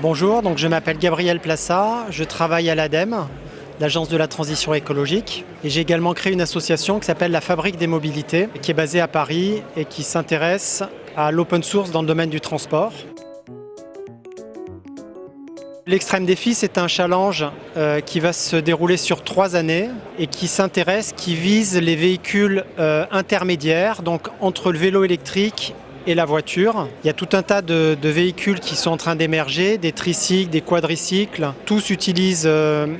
Bonjour, donc je m'appelle Gabriel Plassa, je travaille à l'ADEME, l'Agence de la transition écologique, et j'ai également créé une association qui s'appelle la Fabrique des mobilités, qui est basée à Paris et qui s'intéresse à l'open source dans le domaine du transport. L'Extrême Défi, c'est un challenge qui va se dérouler sur 3 années et qui vise les véhicules intermédiaires, donc entre le vélo électrique et la voiture. Il y a tout un tas de véhicules qui sont en train d'émerger, des tricycles, des quadricycles. Tous utilisent de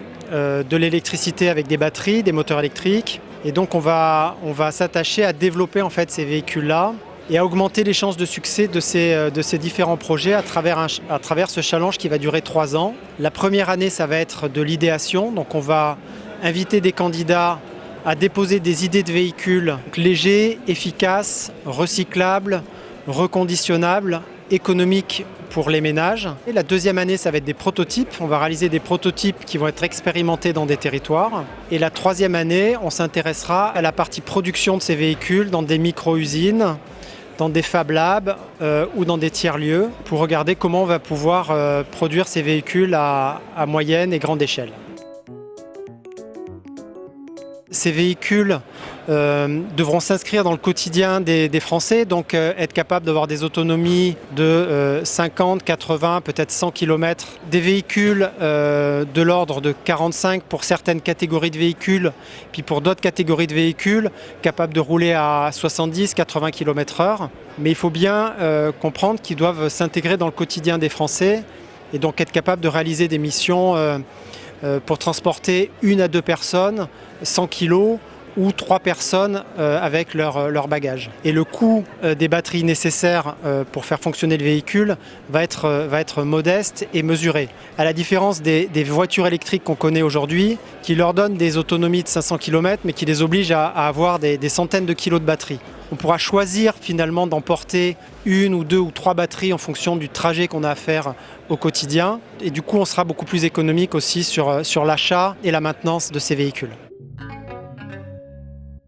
l'électricité avec des batteries, des moteurs électriques. Et donc on va s'attacher à développer en fait ces véhicules-là et à augmenter les chances de succès de ces différents projets à travers ce challenge qui va durer 3 ans. La première année, ça va être de l'idéation. Donc on va inviter des candidats à déposer des idées de véhicules légers, efficaces, recyclables, reconditionnables, économiques pour les ménages. Et la deuxième année, ça va être des prototypes. On va réaliser des prototypes qui vont être expérimentés dans des territoires. Et la troisième année, on s'intéressera à la partie production de ces véhicules dans des micro-usines, dans des Fab Labs ou dans des tiers-lieux pour regarder comment on va pouvoir produire ces véhicules à moyenne et grande échelle. Ces véhicules devront s'inscrire dans le quotidien des Français, donc être capables d'avoir des autonomies de 50, 80, peut-être 100 km. Des véhicules de l'ordre de 45 pour certaines catégories de véhicules, puis pour d'autres catégories de véhicules, capables de rouler à 70, 80 km/h. Mais il faut bien comprendre qu'ils doivent s'intégrer dans le quotidien des Français et donc être capables de réaliser des missions pour transporter 1 à 2 personnes, 100 kg ou 3 personnes avec leur bagage. Et le coût des batteries nécessaires pour faire fonctionner le véhicule va être modeste et mesuré. À la différence des voitures électriques qu'on connaît aujourd'hui, qui leur donnent des autonomies de 500 km, mais qui les obligent à avoir des centaines de kilos de batterie. On pourra choisir finalement d'emporter 1 ou 2 ou 3 batteries en fonction du trajet qu'on a à faire au quotidien. Et du coup, on sera beaucoup plus économique aussi sur l'achat et la maintenance de ces véhicules.